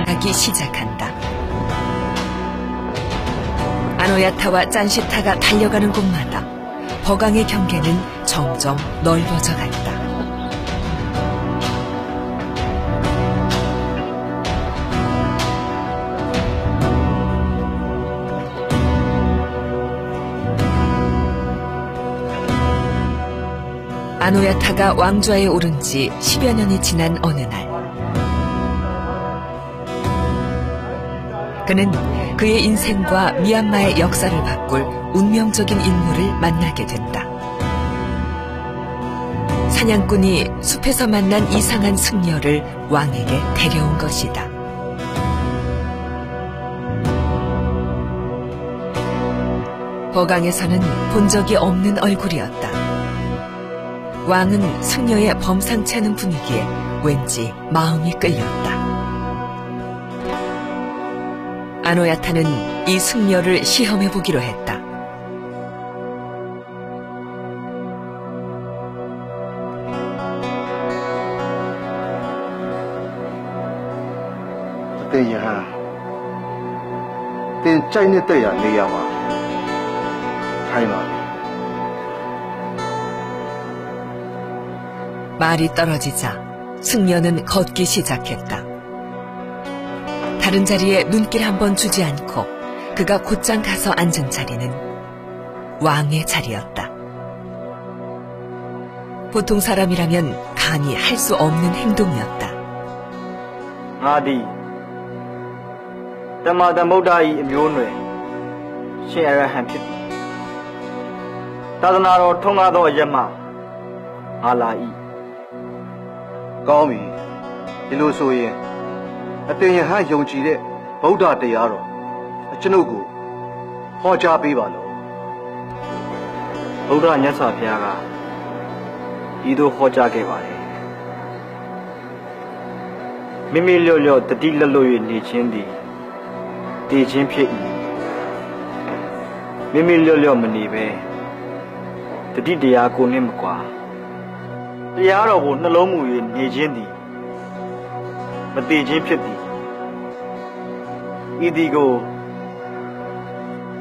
하기 시작한다. 아노야타와 짠시타가 달려가는 곳마다 버강의 경계는 점점 넓어져 간다. 아노야타가 왕좌에 오른 지 10여 년이 지난 어느 날, 그는 그의 인생과 미얀마의 역사를 바꿀 운명적인 인물을 만나게 된다. 사냥꾼이 숲에서 만난 이상한 승려를 왕에게 데려온 것이다. 버강에서는 본 적이 없는 얼굴이었다. 왕은 승려의 범상치 않은 분위기에 왠지 마음이 끌렸다. 아노야타는 이 승려를 시험해보기로 했다. 말이 떨어지자 승려는 걷기 시작했다. 다른 자리에 눈길 한번 주지 않고 그가 곧장 가서 앉은 자리는 왕의 자리였다. 보통 사람이라면 감히 할 수 없는 행동이었다. 나디, 담마담 모다이 묘뇌, 신아라한 핏, 다드나로 통하도 예마, 알라이. 까미, 일로소예. 어때요? 한 용지에 보다 대야로 저누구 허자비발로 보다 녀석이야가 이도 허자게 봐래. 미밀려려 드딜러로의 니친디 디친피이 미밀려려 머니베 드디디야 고님과 야로고နှလုံးမူ의 니친디မတည်ခြင်းဖြစ်သည်ဤသည်ကို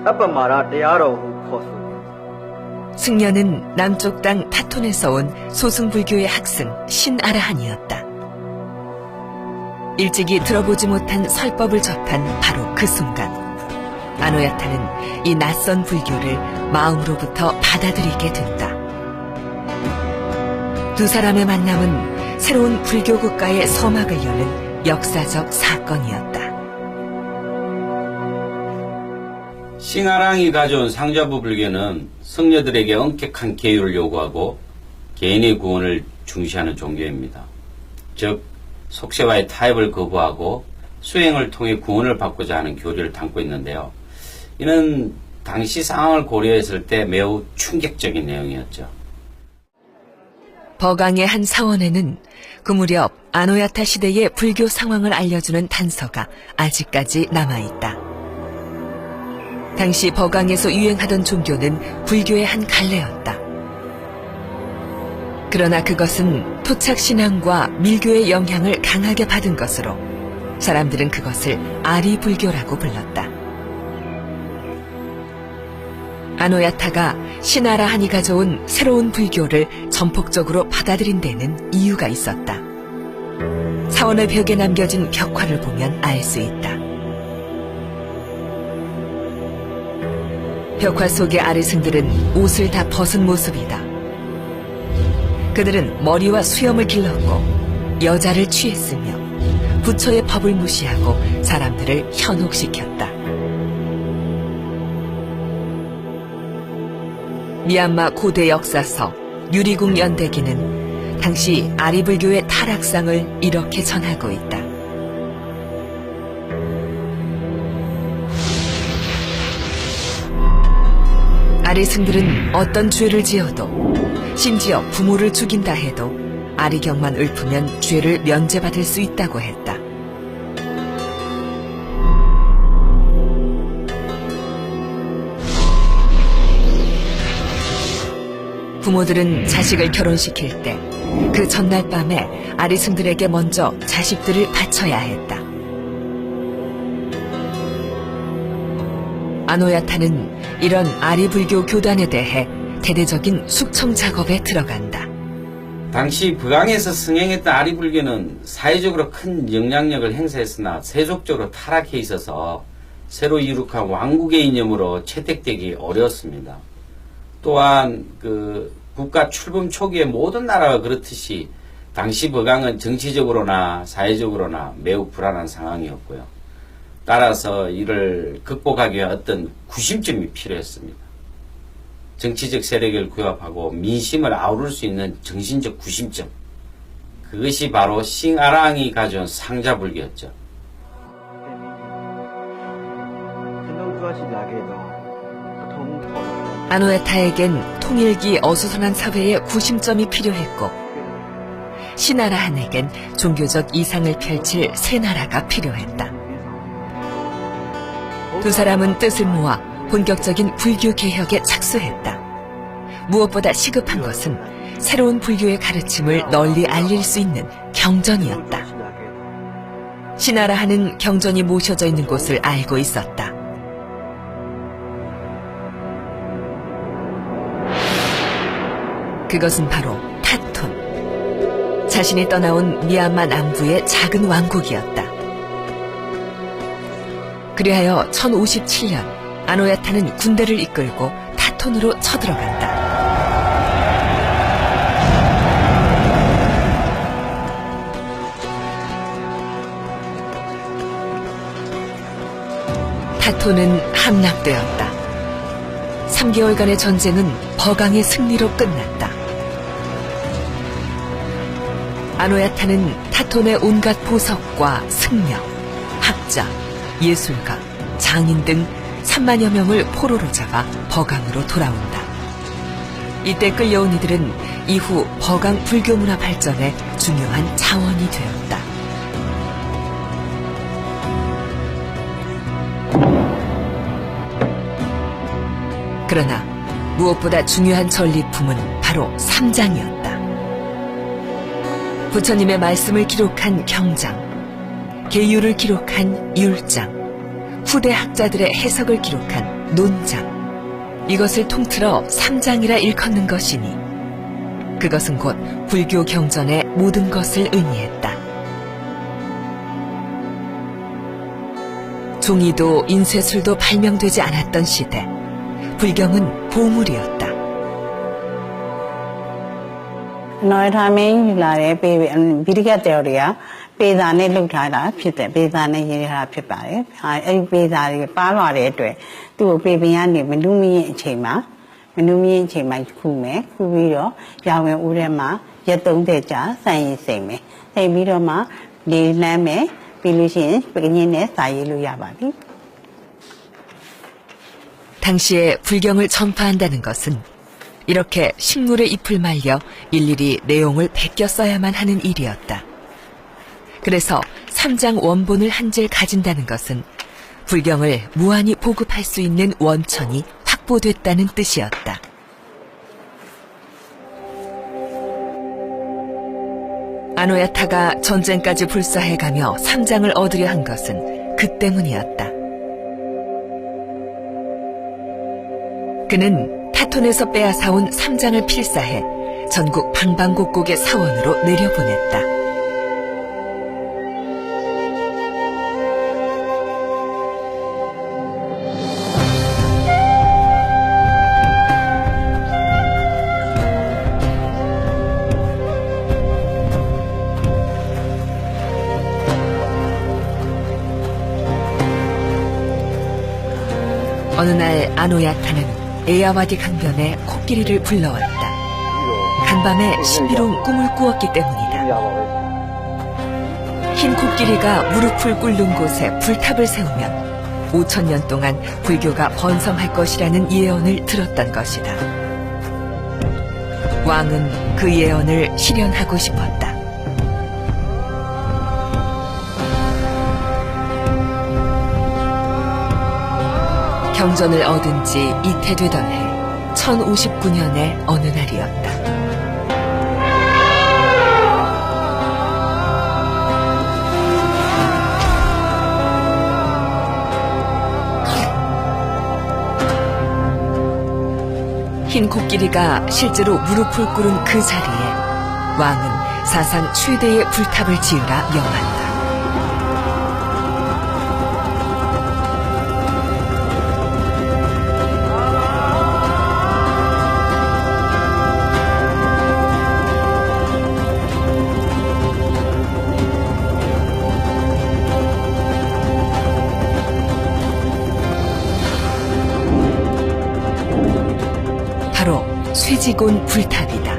အပမာရတရားတော်ဟုခေါ်ဆို. 승려는 남쪽 땅 파톤에서 온 소승불교의 학생 신아라한이었다. 일찍이 들어보지 못한 설법을 접한 바로 그 순간, 아노야타는 이 낯선 불교를 마음으로부터 받아들이게 된다. 두 사람의 만남은 새로운 불교 국가의 서막을 여는 역사적 사건이었다. 싱아랑이 가져온 상자부 불교는 승려들에게 엄격한 계율을 요구하고 개인의 구원을 중시하는 종교입니다. 즉, 속세와의 타협을 거부하고 수행을 통해 구원을 받고자 하는 교리를 담고 있는데요. 이는 당시 상황을 고려했을 때 매우 충격적인 내용이었죠. 버강의 한 사원에는 그 무렵 아노야타 시대의 불교 상황을 알려주는 단서가 아직까지 남아있다. 당시 버강에서 유행하던 종교는 불교의 한 갈래였다. 그러나 그것은 토착신앙과 밀교의 영향을 강하게 받은 것으로 사람들은 그것을 아리불교라고 불렀다. 아노야타가 신아라한이 가져온 새로운 불교를 전폭적으로 받아들인 데는 이유가 있었다. 사원의 벽에 남겨진 벽화를 보면 알 수 있다. 벽화 속의 아리승들은 옷을 다 벗은 모습이다. 그들은 머리와 수염을 길렀고 여자를 취했으며 부처의 법을 무시하고 사람들을 현혹시켰다. 미얀마 고대 역사서 유리국 연대기는 당시 아리불교의 타락상을 이렇게 전하고 있다. 아리승들은 어떤 죄를 지어도, 심지어 부모를 죽인다 해도 아리경만 읊으면 죄를 면제받을 수 있다고 했다. 부모들은 자식을 결혼시킬 때 그 전날 밤에 아리승들에게 먼저 자식들을 바쳐야 했다. 아노야타는 이런 아리불교 교단에 대해 대대적인 숙청 작업에 들어간다. 당시 북왕에서 승행했던 아리불교는 사회적으로 큰 영향력을 행사했으나 세속적으로 타락해 있어서 새로 이룩한 왕국의 이념으로 채택되기 어려웠습니다. 또한 국가 출범 초기에 모든 나라가 그렇듯이 당시 북왕은 정치적으로나 사회적으로나 매우 불안한 상황이었고요. 따라서 이를 극복하기 위한 어떤 구심점이 필요했습니다. 정치적 세력을 규합하고 민심을 아우를 수 있는 정신적 구심점. 그것이 바로 싱아랑이 가져온 상자불교였죠. ကျွန်တော်ကြွားရှိလာခဲ့သောပထမခေါ်လာ 아노야타에겐 통일기 어수선한 사회의 구심점이 필요했고 시나라한에겐 종교적 이상을 펼칠 새 나라가 필요했다. 두 사람은 뜻을 모아 본격적인 불교 개혁에 착수했다. 무엇보다 시급한 것은 새로운 불교의 가르침을 널리 알릴 수 있는 경전이었다. 시나라한은 경전이 모셔져 있는 곳을 알고 있었다. 그것은 바로 타톤. 자신이 떠나온 미얀마 남부의 작은 왕국이었다. 그리하여 1057년 아노야타는 군대를 이끌고 타톤으로 쳐들어간다. 타톤은 함락되었다. 3개월간의 전쟁은 버강의 승리로 끝났다. 아노야타는 타톤의 온갖 보석과 승려, 학자, 예술가, 장인 등 3만여 명을 포로로 잡아 버강으로 돌아온다. 이때 끌려온 이들은 이후 버강 불교문화 발전에 중요한 자원이 되었다. 그러나 무엇보다 중요한 전리품은 바로 삼장이었다. 부처님의 말씀을 기록한 경장, 계율을 기록한 율장, 후대 학자들의 해석을 기록한 논장, 이것을 통틀어 삼장이라 일컫는 것이니 그것은 곧 불교 경전의 모든 것을 의미했다. 종이도 인쇄술도 발명되지 않았던 시대, 불경은 보물이었다. နော်ထားမင်းယူလာတဲ့ပေဗိဓိကတယ်တွေကပေသာနဲ့လှုပ်ထားတာဖြစ်တယ်ပေသာနဲ့ရေးထားတာဖြစ်ပါတယ်အဲဒီပေသာတွေပါလာတဲ့အတွက်သူ့ကိုပေပင်ကနေမနုမင်းအချိန်မှာခုမယ်ခုပြီးတော့ရောင်ဝင်ဦးထဲမှာရက်30ကြာစိုင်ရင်စိမ့်မယ်စိမ့်ပြီးတော့မှလေလမ်းမယ်ပြီးလို့ရှိရင်ပကင်းနဲ့စာရေးလို့ရပါပြီ 당시에 불경을 전파한다는 것은 이렇게 식물의 잎을 말려 일일이 내용을 베껴 써야만 하는 일이었다. 그래서 삼장 원본을 한 질 가진다는 것은 불경을 무한히 보급할 수 있는 원천이 확보됐다는 뜻이었다. 아노야타가 전쟁까지 불사해가며 삼장을 얻으려 한 것은 그 때문이었다. 그는 타톤에서 빼앗아온 삼장을 필사해 전국 방방곡곡의 사원으로 내려보냈다. 어느 날 아노야타는 에야와디 강변에 코끼리를 불러왔다. 간밤에 신비로운 꿈을 꾸었기 때문이다. 흰 코끼리가 무릎을 꿇는 곳에 불탑을 세우면 5000년 동안 불교가 번성할 것이라는 예언을 들었던 것이다. 왕은 그 예언을 실현하고 싶었다. 경전을 얻은 지 이태 되던 해 1059년의 어느 날이었다. 흰 코끼리가 실제로 무릎을 꿇은 그 자리에 왕은 사상 최대의 불탑을 지으라 명한다. 바로 쇠지곤 불탑이다.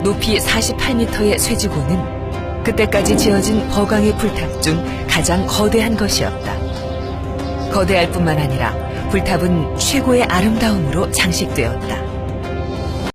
높이 48m의 쇠지곤은 그때까지 지어진 버강의 불탑 중 가장 거대한 것이었다. 거대할 뿐만 아니라 불탑은 최고의 아름다움으로 장식되었다.